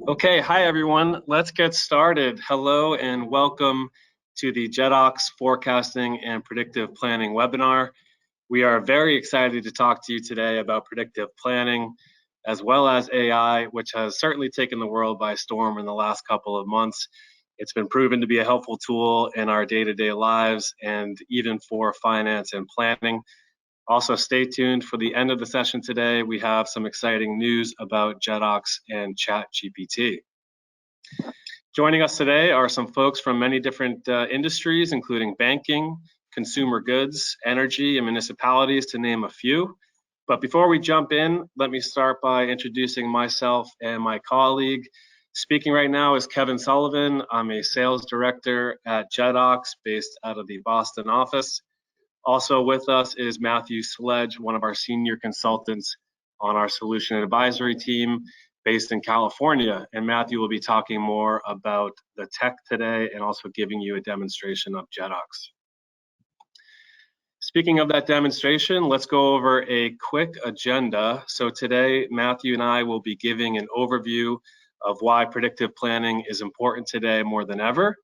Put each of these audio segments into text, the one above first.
Okay, hi everyone. Let's get started. Hello and welcome to the Jedox Forecasting and Predictive Planning webinar. We are very excited to talk to you today about predictive planning as well as AI, which has certainly taken the world by storm in the last couple of months. It's been proven to be a helpful tool in our day-to-day lives and even for finance and planning. Also, stay tuned for the end of the session today. We have some exciting news about Jedox and ChatGPT. Joining us today are some folks from many different industries, including banking, consumer goods, energy, and municipalities, to name a few. But before we jump in, let me start by introducing myself and my colleague. Speaking right now is Kevin Sullivan. I'm a sales director at Jedox, based out of the Boston office. Also with us is Matthew Sledge, one of our senior consultants on our solution advisory team based in California. And Matthew will be talking more about the tech today and also giving you a demonstration of Jedox. Speaking of that demonstration, let's go over a quick agenda. So today, Matthew and I will be giving an overview of why predictive planning is important today more than ever.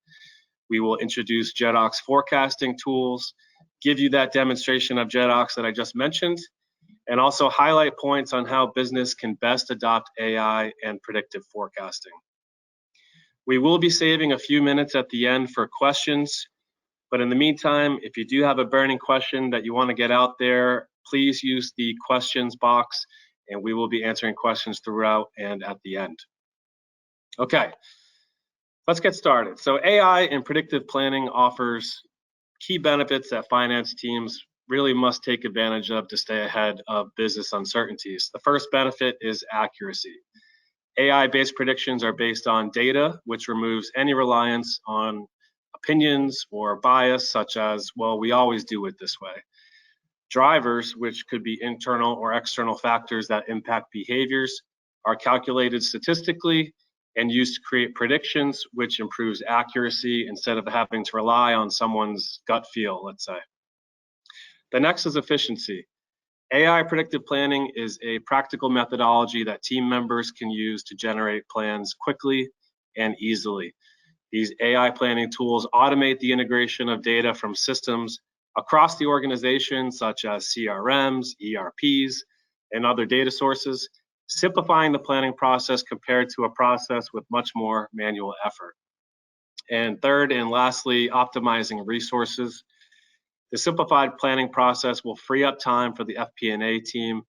We will introduce Jedox forecasting tools, give you that demonstration of Jedox that I just mentioned, and also highlight points on how business can best adopt AI and predictive forecasting. We will be saving a few minutes at the end for questions, but in the meantime, if you do have a burning question that you want to get out there, please use the questions box, and we will be answering questions throughout and at the end. Okay, let's get started. So AI and predictive planning offers key benefits that finance teams really must take advantage of to stay ahead of business uncertainties. The first benefit is accuracy. AI-based predictions are based on data, which removes any reliance on opinions or bias, such as, well, we always do it this way. Drivers, which could be internal or external factors that impact behaviors, are calculated statistically and used to create predictions, which improves accuracy instead of having to rely on someone's gut feel, let's say. The next is efficiency. AI predictive planning is a practical methodology that team members can use to generate plans quickly and easily. These AI planning tools automate the integration of data from systems across the organization, such as CRMs, ERPs, and other data sources, simplifying the planning process compared to a process with much more manual effort. And third and lastly, optimizing resources. The simplified planning process will free up time for the FP&A team,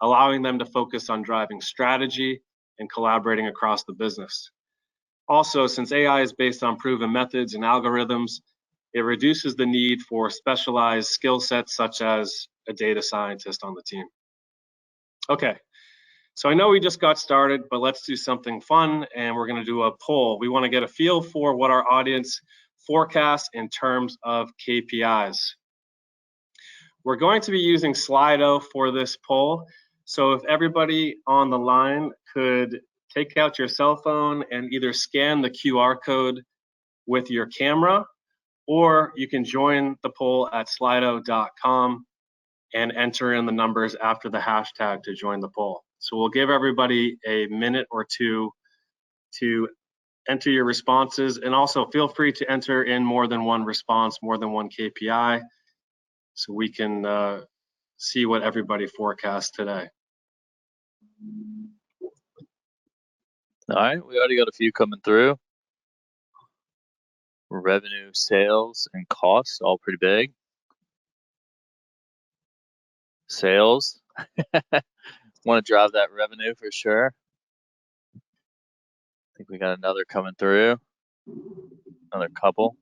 allowing them to focus on driving strategy and collaborating across the business. Also, since AI is based on proven methods and algorithms, it reduces the need for specialized skill sets such as a data scientist on the team. Okay. So I know we just got started, but let's do something fun, and we're going to do a poll. We want to get a feel for what our audience forecasts in terms of KPIs. We're going to be using Slido for this poll, so if everybody on the line could take out your cell phone and either scan the QR code with your camera, or you can join the poll at slido.com and enter in the numbers after the hashtag to join the poll. So we'll give everybody a minute or two to enter your responses, and also feel free to enter in more than one response, more than one KPI, so we can see what everybody forecasts today. All right, we already got a few coming through. Revenue, sales, and costs, all pretty big. Sales, want to drive that revenue for sure. I think we got another coming through. Another couple.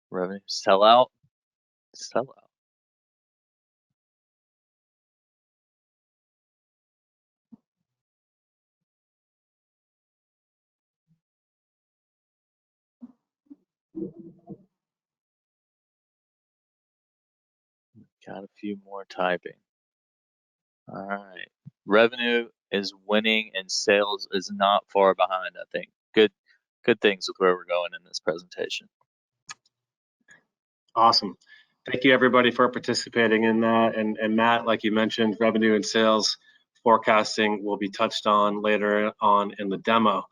Revenue, sellout. Got a few more typing. All right. Revenue is winning and sales is not far behind, I think. Good things with where we're going in this presentation. Awesome. Thank you everybody for participating in that. And Matt, like you mentioned, revenue and sales forecasting will be touched on later on in the demo.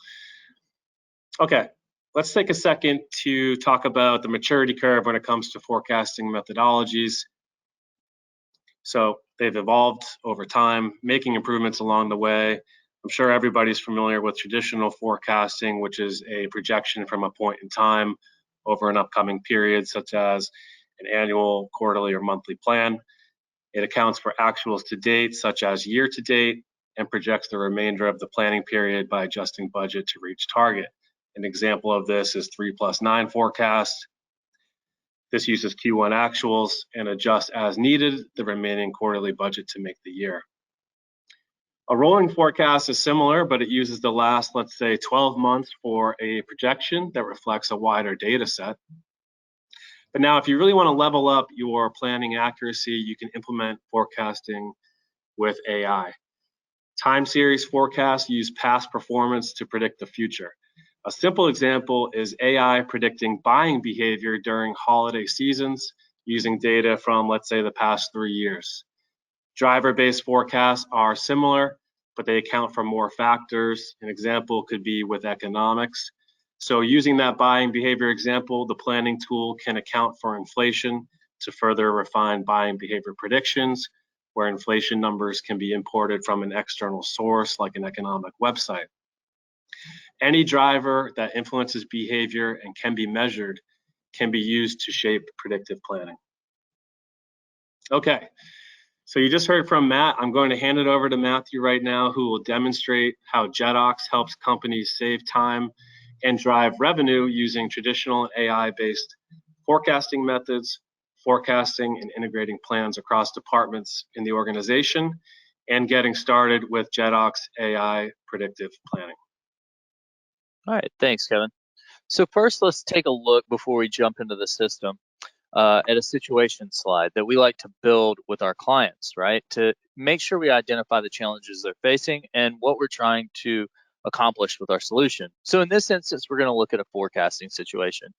Okay, let's take a second to talk about the maturity curve when it comes to forecasting methodologies. So they've evolved over time, making improvements along the way. I'm sure everybody's familiar with traditional forecasting, which is a projection from a point in time over an upcoming period, such as an annual, quarterly, or monthly plan. It accounts for actuals to date, such as year to date, and projects the remainder of the planning period by adjusting budget to reach target. An example of this is 3+9 forecast. This uses Q1 actuals and adjusts as needed the remaining quarterly budget to make the year. A rolling forecast is similar, but it uses the last, let's say, 12 months for a projection that reflects a wider data set. But now, if you really want to level up your planning accuracy, you can implement forecasting with AI. Time series forecasts use past performance to predict the future. A simple example is AI predicting buying behavior during holiday seasons using data from, let's say, the past 3 years. Driver-based forecasts are similar, but they account for more factors. An example could be with economics. So using that buying behavior example, the planning tool can account for inflation to further refine buying behavior predictions, where inflation numbers can be imported from an external source like an economic website. Any driver that influences behavior and can be measured can be used to shape predictive planning. Okay, so you just heard from Matt. I'm going to hand it over to Matthew right now, who will demonstrate how Jedox helps companies save time and drive revenue using traditional AI-based forecasting methods, forecasting and integrating plans across departments in the organization, and getting started with Jedox AI predictive planning. All right, thanks, Kevin. So first, let's take a look before we jump into the system at a situation slide that we like to build with our clients, right? To make sure we identify the challenges they're facing and what we're trying to accomplish with our solution. So in this instance, we're going to look at a forecasting situation.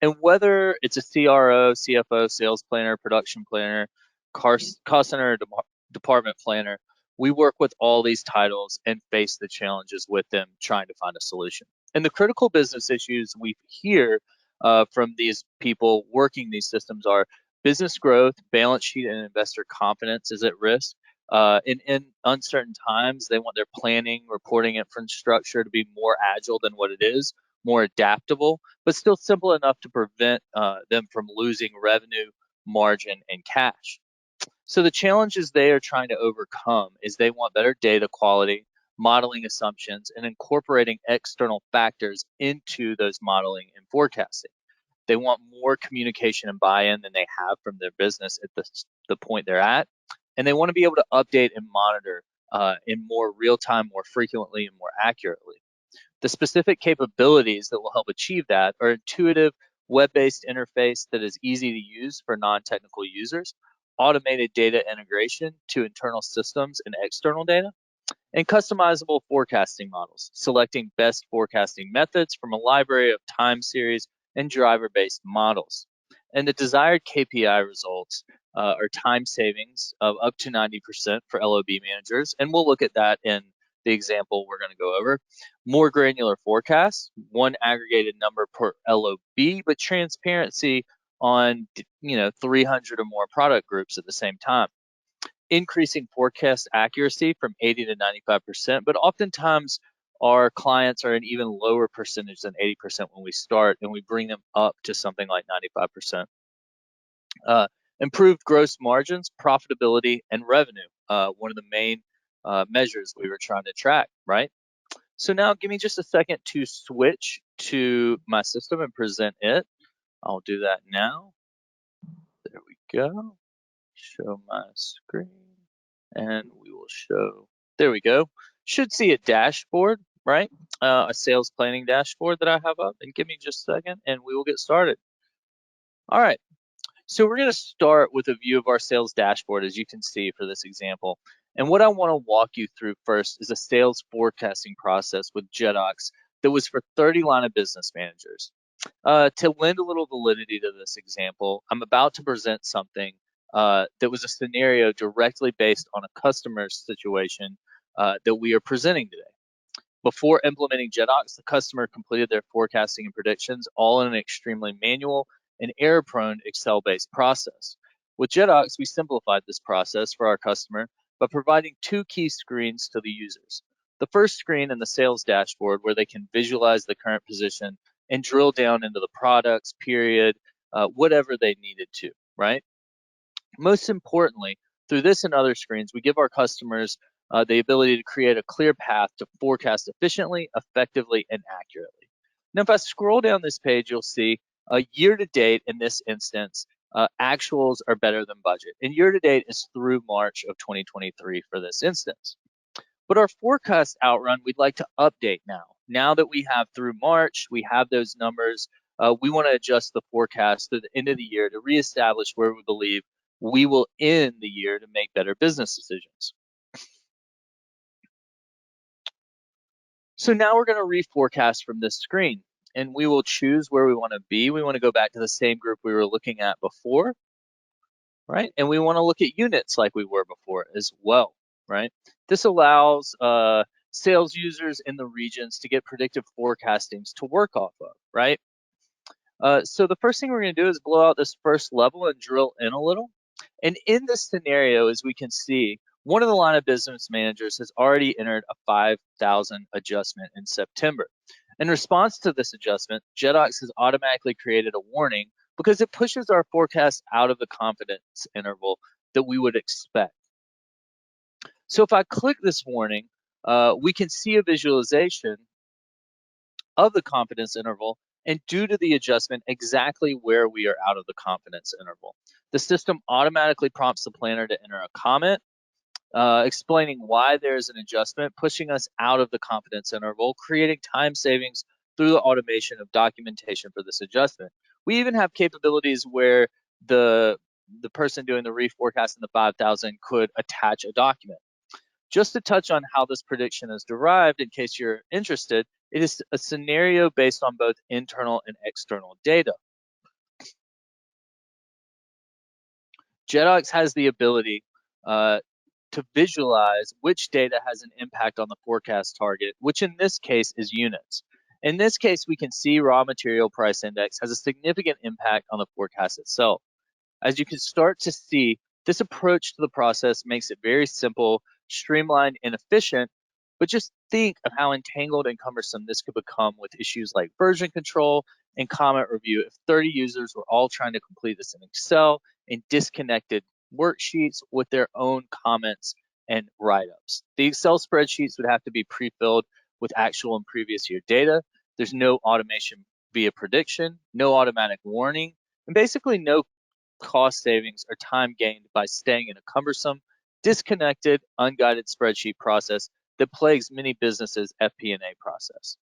And whether it's a CRO, CFO, sales planner, production planner, cost center, department planner, we work with all these titles and face the challenges with them trying to find a solution. And the critical business issues we hear from these people working these systems are business growth, balance sheet, and investor confidence is at risk. In uncertain times, they want their planning, reporting infrastructure to be more agile than what it is, more adaptable, but still simple enough to prevent them from losing revenue, margin, and cash. So the challenges they are trying to overcome is they want better data quality, modeling assumptions, and incorporating external factors into those modeling and forecasting. They want more communication and buy-in than they have from their business at the point they're at. And they want to be able to update and monitor in more real time, more frequently, and more accurately. The specific capabilities that will help achieve that are intuitive web-based interface that is easy to use for non-technical users, automated data integration to internal systems and external data, and customizable forecasting models, selecting best forecasting methods from a library of time series and driver-based models. And the desired KPI results are time savings of up to 90% for LOB managers, and we'll look at that in the example we're going to go over. More granular forecasts, one aggregated number per LOB, but transparency on 300 or more product groups at the same time. Increasing forecast accuracy from 80 to 95%, but oftentimes our clients are an even lower percentage than 80% when we start, and we bring them up to something like 95%. Improved gross margins, profitability, and revenue, one of the main measures we were trying to track, right? So now give me just a second to switch to my system and present it. I'll do that now. There we go. Show my screen, and we will show, there we go. Should see a dashboard, right? A sales planning dashboard that I have up, and give me just a second and we will get started. All right, so we're gonna start with a view of our sales dashboard, as you can see for this example. And what I wanna walk you through first is a sales forecasting process with Jedox that was for 30 line of business managers. To lend a little validity to this example, I'm about to present something that was a scenario directly based on a customer's situation that we are presenting today. Before implementing Jedox, the customer completed their forecasting and predictions all in an extremely manual and error-prone Excel-based process. With Jedox, we simplified this process for our customer by providing two key screens to the users. The first screen in the sales dashboard, where they can visualize the current position and drill down into the products, period, whatever they needed to, right? Most importantly, through this and other screens, we give our customers the ability to create a clear path to forecast efficiently, effectively, and accurately. Now, if I scroll down this page, you'll see year to date in this instance, actuals are better than budget. And year to date is through March of 2023 for this instance. But our forecast outrun, we'd like to update now. Now that we have through March, we have those numbers, we want to adjust the forecast to the end of the year to reestablish where we believe we will end the year to make better business decisions. So now we're going to reforecast from this screen, and we will choose where we want to be. We want to go back to the same group we were looking at before, right? And we want to look at units like we were before as well, right? This allows sales users in the regions to get predictive forecastings to work off of, right? So the first thing we're going to do is blow out this first level and drill in a little. And in this scenario, as we can see, one of the line of business managers has already entered a 5,000 adjustment in September. In response to this adjustment, Jedox has automatically created a warning because it pushes our forecast out of the confidence interval that we would expect. So if I click this warning, we can see a visualization of the confidence interval, and due to the adjustment, exactly where we are out of the confidence interval. The system automatically prompts the planner to enter a comment explaining why there's an adjustment, pushing us out of the confidence interval, creating time savings through the automation of documentation for this adjustment. We even have capabilities where the person doing the reforecast in the 5,000 could attach a document. Just to touch on how this prediction is derived, in case you're interested, it is a scenario based on both internal and external data. Jedox has the ability to visualize which data has an impact on the forecast target, which in this case is units. In this case, we can see raw material price index has a significant impact on the forecast itself. As you can start to see, this approach to the process makes it very simple, streamlined, and efficient, but just think of how entangled and cumbersome this could become with issues like version control and comment review if 30 users were all trying to complete this in Excel and disconnected worksheets with their own comments and write-ups. The Excel spreadsheets would have to be pre-filled with actual and previous year data. There's no automation via prediction, no automatic warning, and basically no cost savings or time gained by staying in a cumbersome, disconnected, unguided spreadsheet process that plagues many businesses' FP&A process.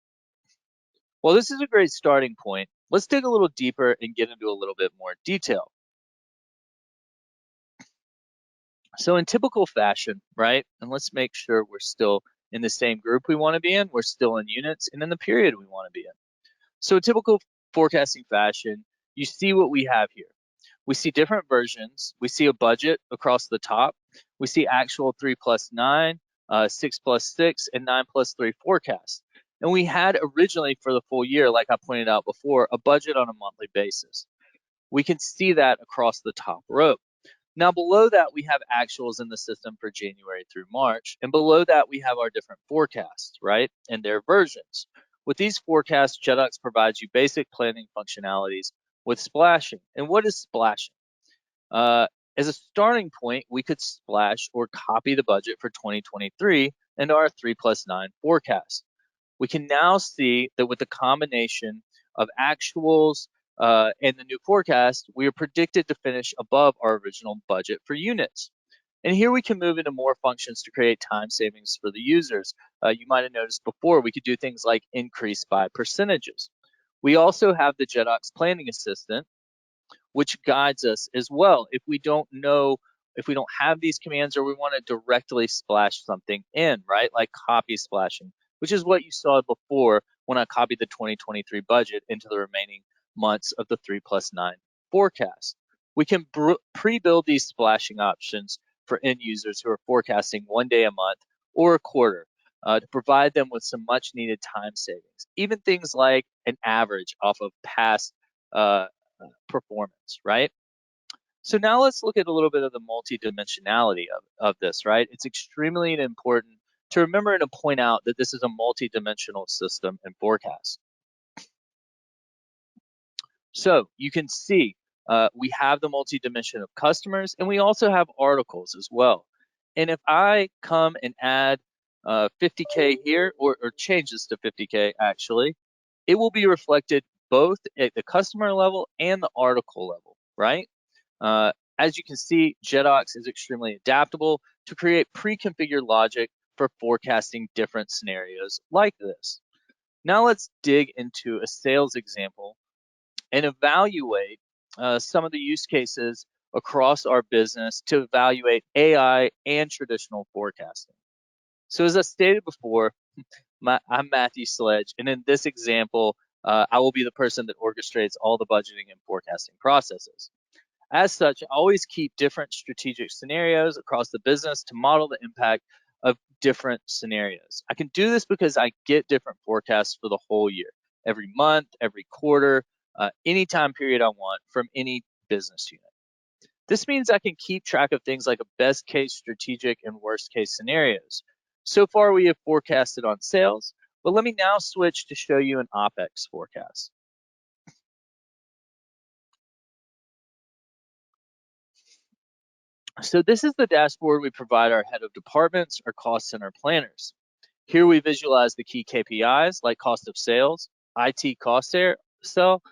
Well, this is a great starting point. Let's dig a little deeper and get into a little bit more detail. So in typical fashion, right, and let's make sure we're still in the same group we want to be in, we're still in units, and in the period we want to be in. So in typical forecasting fashion, you see what we have here. We see different versions. We see a budget across the top. We see actual 3+9, 6+6, and 9+3 forecast. And we had originally for the full year, like I pointed out before, a budget on a monthly basis. We can see that across the top row. Now below that, we have actuals in the system for January through March. And below that, we have our different forecasts, right? And their versions. With these forecasts, Jedox provides you basic planning functionalities with splashing. And what is splashing? As a starting point, we could splash or copy the budget for 2023 into our 3+9 forecast. We can now see that with the combination of actuals and the new forecast, we are predicted to finish above our original budget for units. And here we can move into more functions to create time savings for the users. You might have noticed before, we could do things like increase by percentages. We also have the Jedox Planning Assistant, which guides us as well. If we don't have these commands or we want to directly splash something in, right? Like copy splashing, which is what you saw before when I copied the 2023 budget into the remaining months of the 3+9 forecast. We can pre-build these splashing options for end users who are forecasting one day a month or a quarter to provide them with some much needed time savings, even things like an average off of past performance, right? So now let's look at a little bit of the multidimensionality of this, right? It's extremely important to remember and to point out that this is a multidimensional system and forecast. So you can see we have the multi-dimension of customers, and we also have articles as well. And if I come and add 50K here, or change this to 50K actually, it will be reflected both at the customer level and the article level, right? As you can see, Jedox is extremely adaptable to create pre-configured logic for forecasting different scenarios like this. Now let's dig into a sales example and evaluate some of the use cases across our business to evaluate AI and traditional forecasting. So as I stated before, I'm Matthew Sledge, and in this example, I will be the person that orchestrates all the budgeting and forecasting processes. As such, I always keep different strategic scenarios across the business to model the impact of different scenarios. I can do this because I get different forecasts for the whole year, every month, every quarter, any time period I want from any business unit. This means I can keep track of things like a best case strategic and worst case scenarios. So far, we have forecasted on sales, but let me now switch to show you an OPEX forecast. So this is the dashboard we provide our head of departments or cost center planners. Here we visualize the key KPIs like cost of sales, IT cost cell,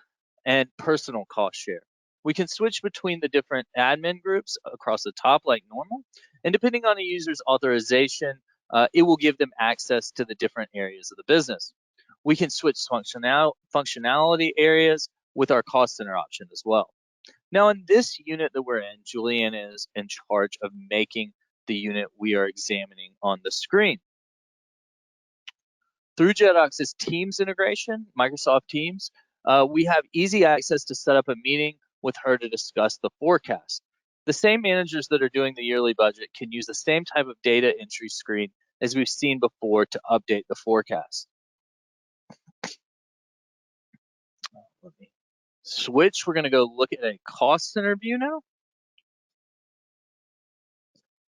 and personal cost share. We can switch between the different admin groups across the top like normal, and depending on a user's authorization, it will give them access to the different areas of the business. We can switch functionality areas with our cost center option as well. Now in this unit that we're in, Julian is in charge of making the unit we are examining on the screen. Through Jedox's Teams integration, Microsoft Teams, we have easy access to set up a meeting with her to discuss the forecast. The same managers that are doing the yearly budget can use the same type of data entry screen as we've seen before to update the forecast. Let me switch. We're going to go look at a cost center view now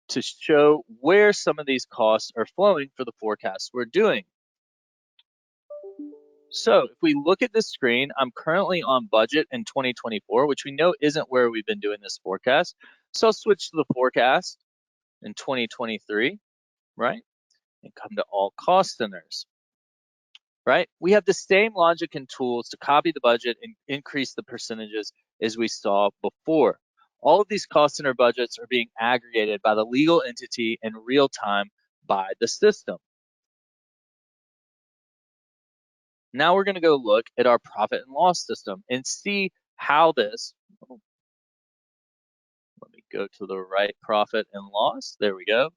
to show where some of these costs are flowing for the forecasts we're doing. So if we look at this screen, I'm currently on budget in 2024, which we know isn't where we've been doing this forecast. So I'll switch to the forecast in 2023, right? And come to all cost centers, right? We have the same logic and tools to copy the budget and increase the percentages as we saw before. All of these cost center budgets are being aggregated by the legal entity in real time by the system. Now we're going to go look at our profit and loss system and see how this, let me go to the right profit and loss. There we go.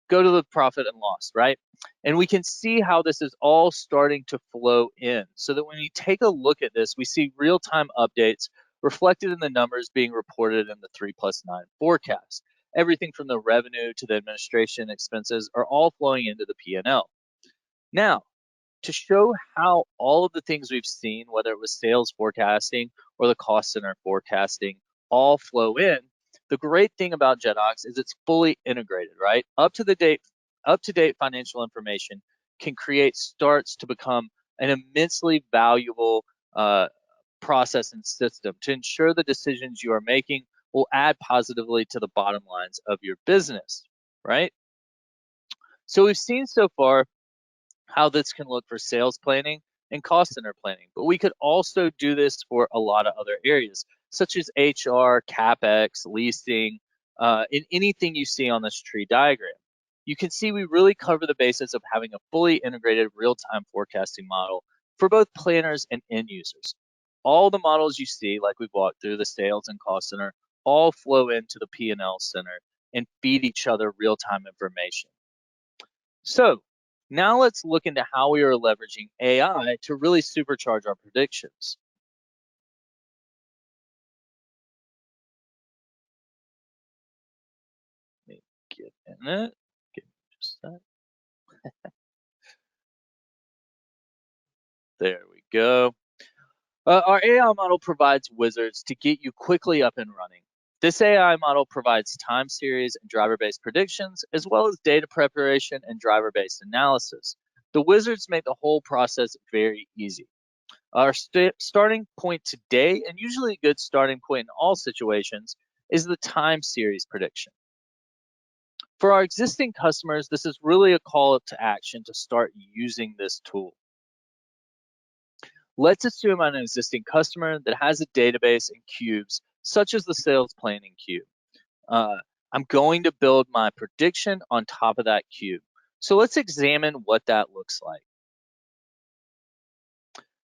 Go to the profit and loss, right? And we can see how this is all starting to flow in so that when we take a look at this, we see real-time updates reflected in the numbers being reported in the 3+9 forecast. Everything from the revenue to the administration expenses are all flowing into the P&L. Now, to show how all of the things we've seen, whether it was sales forecasting or the cost center forecasting, all flow in, the great thing about Jedox is it's fully integrated, right? Up to date financial information can create starts to become an immensely valuable process and system to ensure the decisions you are making will add positively to the bottom lines of your business, right? So we've seen so far how this can look for sales planning and cost center planning. But we could also do this for a lot of other areas, such as HR, CapEx, leasing, in anything you see on this tree diagram. You can see we really cover the basis of having a fully integrated real-time forecasting model for both planners and end users. All the models you see, like we've walked through, the sales and cost center, all flow into the P&L center and feed each other real-time information. So now let's look into how we are leveraging AI to really supercharge our predictions. Let me get in it, There we go. Our AI model provides wizards to get you quickly up and running. This AI model provides time series and driver-based predictions, as well as data preparation and driver-based analysis. The wizards make the whole process very easy. Our starting point today, and usually a good starting point in all situations, is the time series prediction. For our existing customers, this is really a call to action to start using this tool. Let's assume I'm an existing customer that has a database and cubes, such as the sales planning cube. I'm going to build my prediction on top of that cube. So let's examine what that looks like.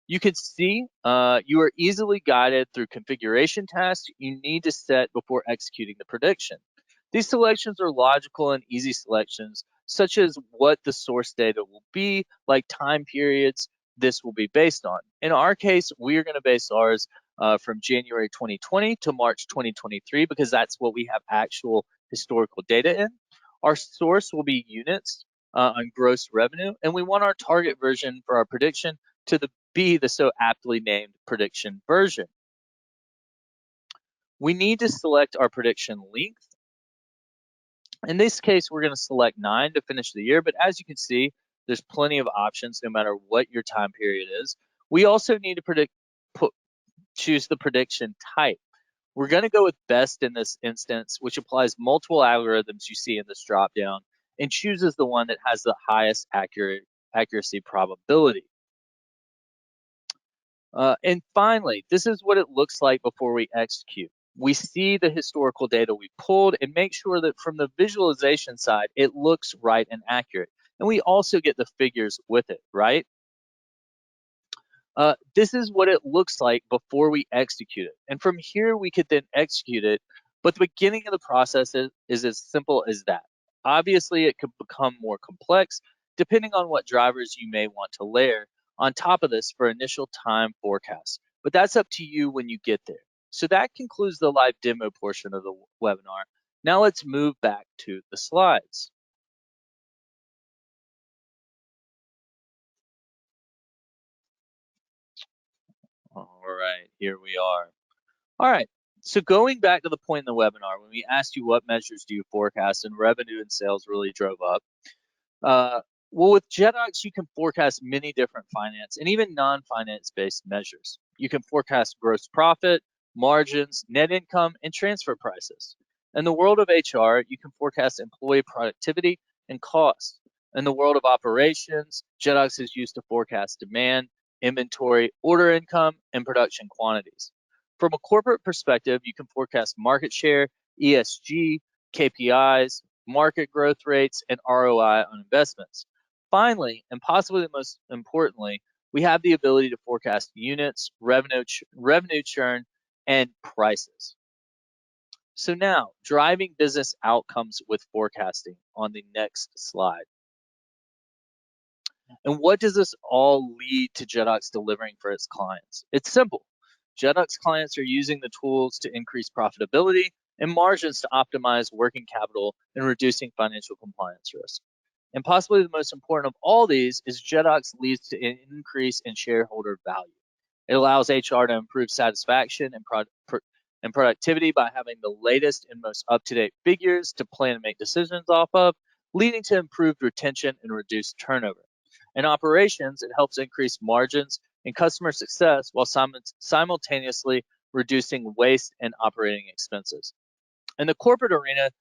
You can see you are easily guided through configuration tasks you need to set before executing the prediction. These selections are logical and easy selections, such as what the source data will be, like time periods this will be based on. In our case, we are going to base ours from January 2020 to March 2023 because that's what we have actual historical data in. Our source will be units on gross revenue, and we want our target version for our prediction to be the so aptly named prediction version. We need to select our prediction length. In this case, we're going to select 9 to finish the year, but as you can see, there's plenty of options no matter what your time period is. We also need to choose the prediction type. We're going to go with best in this instance, which applies multiple algorithms you see in this dropdown and chooses the one that has the highest accuracy probability. And finally, this is what it looks like before we execute. We see the historical data we pulled and make sure that from the visualization side, it looks right and accurate. And we also get the figures with it, right? This is what it looks like before we execute it. And from here, we could then execute it. But the beginning of the process is as simple as that. Obviously, it could become more complex depending on what drivers you may want to layer on top of this for initial time forecasts. But that's up to you when you get there. So that concludes the live demo portion of the webinar. Now let's move back to the slides. All right, here we are. All right, so going back to the point in the webinar, when we asked you what measures do you forecast and revenue and sales really drove up. Well, with Jedox, you can forecast many different finance and even non-finance based measures. You can forecast gross profit, margins, net income, and transfer prices. In the world of HR, you can forecast employee productivity and cost. In the world of operations, Jedox is used to forecast demand, inventory, order income, and production quantities. From a corporate perspective, you can forecast market share, ESG, KPIs, market growth rates, and ROI on investments. Finally, and possibly the most importantly, we have the ability to forecast units, revenue churn, and prices. So now, driving business outcomes with forecasting on the next slide. And what does this all lead to Jedox delivering for its clients? It's simple. Jedox clients are using the tools to increase profitability and margins to optimize working capital and reducing financial compliance risk. And possibly the most important of all these is Jedox leads to an increase in shareholder value. It allows HR to improve satisfaction and productivity by having the latest and most up-to-date figures to plan and make decisions off of, leading to improved retention and reduced turnover. In operations, it helps increase margins and customer success while simultaneously reducing waste and operating expenses. In the corporate arena,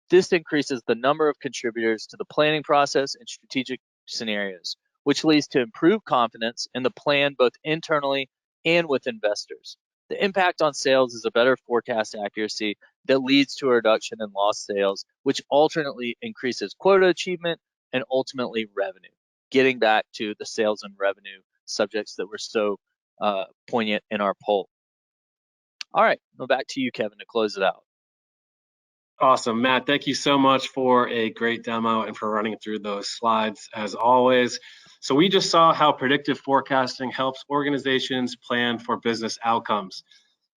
this increases the number of contributors to the planning process and strategic scenarios, which leads to improved confidence in the plan both internally and with investors. The impact on sales is a better forecast accuracy that leads to a reduction in lost sales, which alternately increases quota achievement and ultimately revenue. Getting back to the sales and revenue subjects that were so poignant in our poll. All right, now back to you, Kevin, to close it out. Awesome, Matt, thank you so much for a great demo and for running through those slides as always. So we just saw how predictive forecasting helps organizations plan for business outcomes.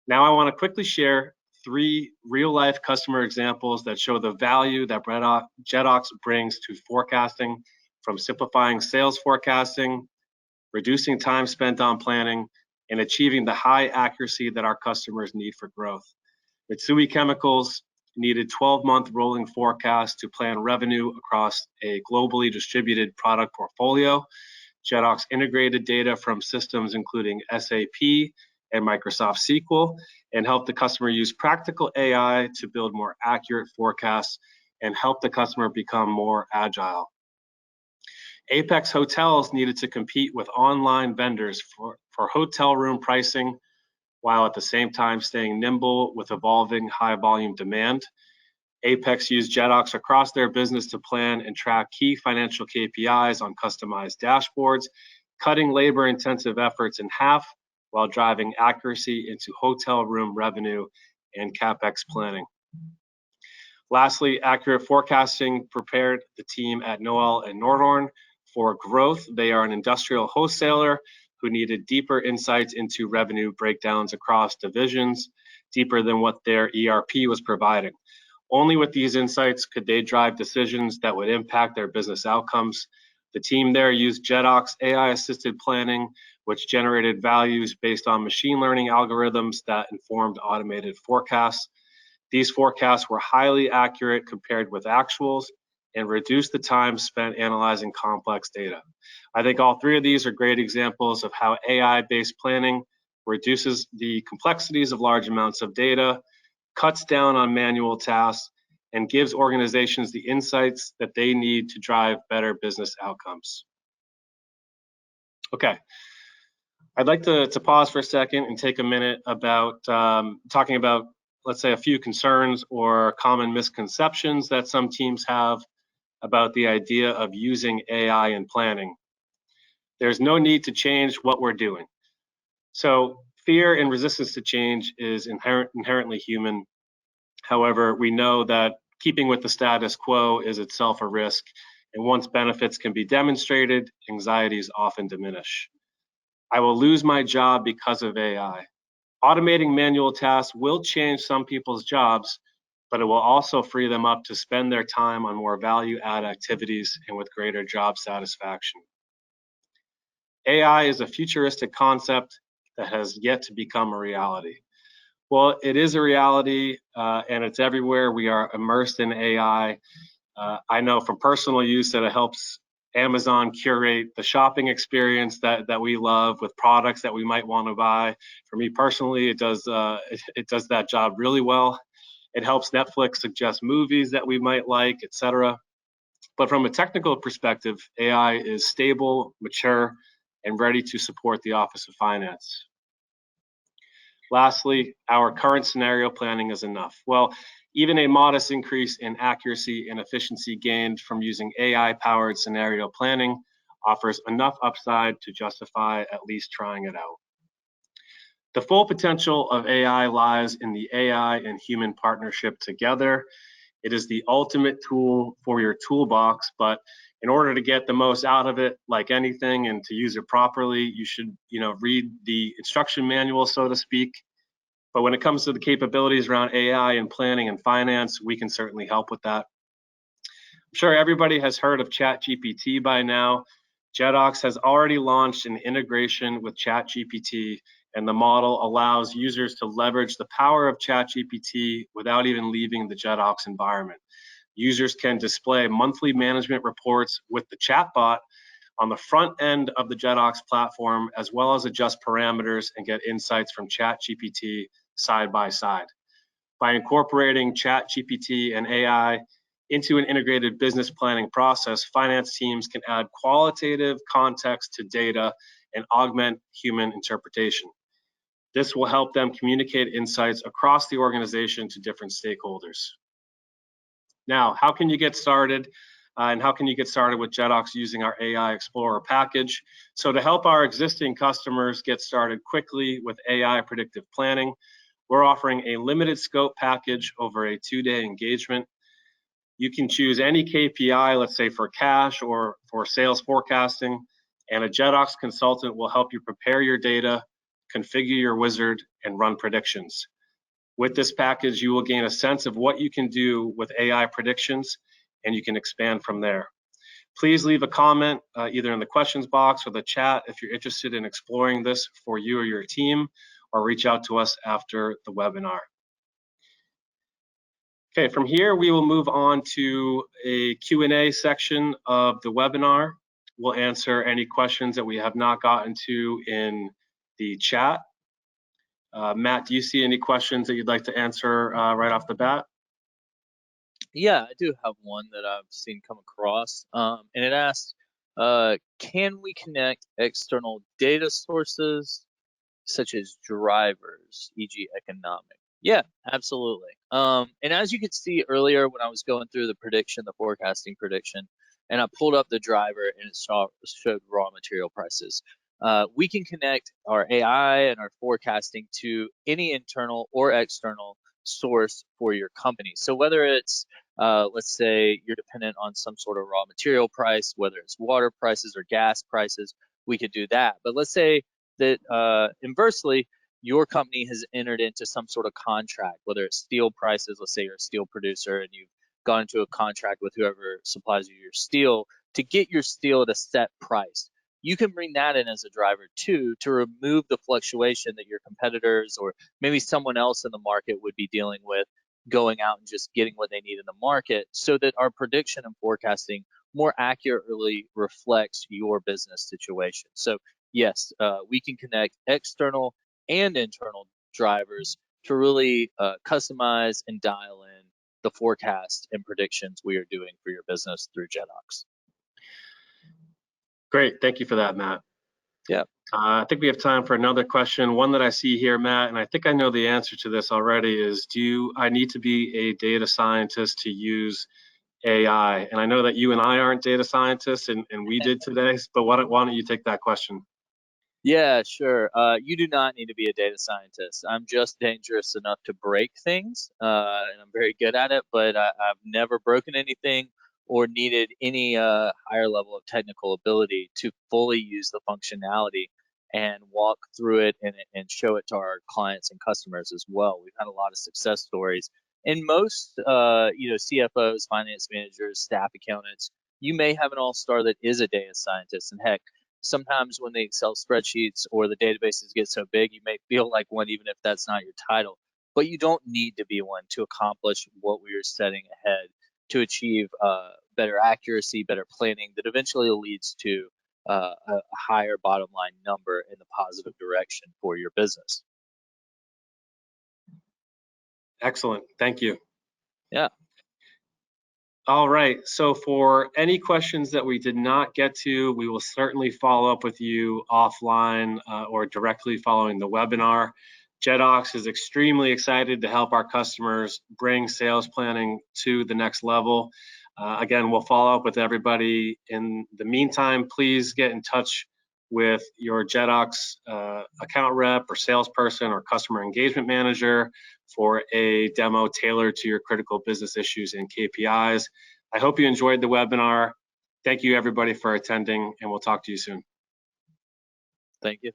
Now I want to quickly share 3 real-life customer examples that show the value that Jedox brings to forecasting from simplifying sales forecasting, reducing time spent on planning, and achieving the high accuracy that our customers need for growth. Mitsui Chemicals needed 12-month rolling forecasts to plan revenue across a globally distributed product portfolio. Jedox integrated data from systems including SAP and Microsoft SQL and helped the customer use practical AI to build more accurate forecasts and help the customer become more agile. Apex Hotels needed to compete with online vendors for hotel room pricing, while at the same time staying nimble with evolving high volume demand. Apex used Jedox across their business to plan and track key financial KPIs on customized dashboards, cutting labor intensive efforts in half while driving accuracy into hotel room revenue and CapEx planning. Lastly, accurate forecasting prepared the team at Noel and Nordhorn for growth. They are an industrial wholesaler who needed deeper insights into revenue breakdowns across divisions, deeper than what their ERP was providing. Only with these insights could they drive decisions that would impact their business outcomes. The team there used Jedox AI-assisted planning, which generated values based on machine learning algorithms that informed automated forecasts. These forecasts were highly accurate compared with actuals and reduced the time spent analyzing complex data. I think all three of these are great examples of how AI-based planning reduces the complexities of large amounts of data, cuts down on manual tasks, and gives organizations the insights that they need to drive better business outcomes. Okay, I'd like to pause for a second and take a minute about talking about, let's say, a few concerns or common misconceptions that some teams have about the idea of using AI in planning. There's no need to change what we're doing. So fear and resistance to change is inherently human. However, we know that keeping with the status quo is itself a risk, and once benefits can be demonstrated, anxieties often diminish. I will lose my job because of AI. Automating manual tasks will change some people's jobs, but it will also free them up to spend their time on more value-add activities and with greater job satisfaction. AI is a futuristic concept that has yet to become a reality. Well, it is a reality and it's everywhere. We are immersed in AI. I know from personal use that it helps Amazon curate the shopping experience that we love with products that we might want to buy. For me personally, it does that job really well. It helps Netflix suggest movies that we might like, etc. But from a technical perspective, AI is stable, mature, and ready to support the Office of Finance. Lastly, our current scenario planning is enough. Well, even a modest increase in accuracy and efficiency gained from using AI-powered scenario planning offers enough upside to justify at least trying it out. The full potential of AI lies in the AI and human partnership together. It is the ultimate tool for your toolbox, but in order to get the most out of it, like anything, and to use it properly, you should, read the instruction manual, so to speak. But when it comes to the capabilities around AI and planning and finance, we can certainly help with that. I'm sure everybody has heard of ChatGPT by now. Jedox has already launched an integration with ChatGPT, and the model allows users to leverage the power of ChatGPT without even leaving the Jedox environment. Users can display monthly management reports with the chatbot on the front end of the Jedox platform, as well as adjust parameters and get insights from ChatGPT side by side. By incorporating ChatGPT and AI into an integrated business planning process, finance teams can add qualitative context to data and augment human interpretation. This will help them communicate insights across the organization to different stakeholders. Now, how can you get started? And how can you get started with Jedox using our AI Explorer package? So to help our existing customers get started quickly with AI predictive planning, we're offering a limited scope package over a 2-day engagement. You can choose any KPI, let's say for cash or for sales forecasting, and a Jedox consultant will help you prepare your data, configure your wizard, and run predictions. With this package, you will gain a sense of what you can do with AI predictions, and you can expand from there. Please leave a comment either in the questions box or the chat if you're interested in exploring this for you or your team, or reach out to us after the webinar. Okay, from here we will move on to a Q&A section of the webinar. We'll answer any questions that we have not gotten to in the chat. Matt, do you see any questions that you'd like to answer right off the bat? Yeah, I do have one that I've seen come across, and it asks, can we connect external data sources such as drivers, e.g. economic? Yeah, absolutely. And as you could see earlier when I was going through the forecasting prediction, and I pulled up the driver and it showed raw material prices. We can connect our AI and our forecasting to any internal or external source for your company. So whether it's, let's say you're dependent on some sort of raw material price, whether it's water prices or gas prices, we could do that. But let's say that inversely, your company has entered into some sort of contract, whether it's steel prices, let's say you're a steel producer and you've gone into a contract with whoever supplies you your steel to get your steel at a set price. You can bring that in as a driver too, to remove the fluctuation that your competitors or maybe someone else in the market would be dealing with, going out and just getting what they need in the market, so that our prediction and forecasting more accurately reflects your business situation. So yes, we can connect external and internal drivers to really customize and dial in the forecast and predictions we are doing for your business through Jedox. Great, thank you for that, Matt. Yeah. I think we have time for another question. One that I see here, Matt, and I think I know the answer to this already, is I need to be a data scientist to use AI? And I know that you and I aren't data scientists, and we did today, but why don't you take that question? Yeah, sure. You do not need to be a data scientist. I'm just dangerous enough to break things, and I'm very good at it, but I've never broken anything or needed any higher level of technical ability to fully use the functionality and walk through it and show it to our clients and customers as well. We've had a lot of success stories. And most, CFOs, finance managers, staff accountants, you may have an all-star that is a data scientist. And heck, sometimes when the Excel spreadsheets or the databases get so big, you may feel like one, even if that's not your title. But you don't need to be one to accomplish what we are setting ahead to achieve better accuracy, better planning that eventually leads to a higher bottom line number in the positive direction for your business. Excellent, thank you. Yeah. All right, so for any questions that we did not get to, we will certainly follow up with you offline or directly following the webinar. Jedox is extremely excited to help our customers bring sales planning to the next level. Again, we'll follow up with everybody. In the meantime, please get in touch with your Jedox account rep or salesperson or customer engagement manager for a demo tailored to your critical business issues and KPIs. I hope you enjoyed the webinar. Thank you everybody for attending, and we'll talk to you soon. Thank you.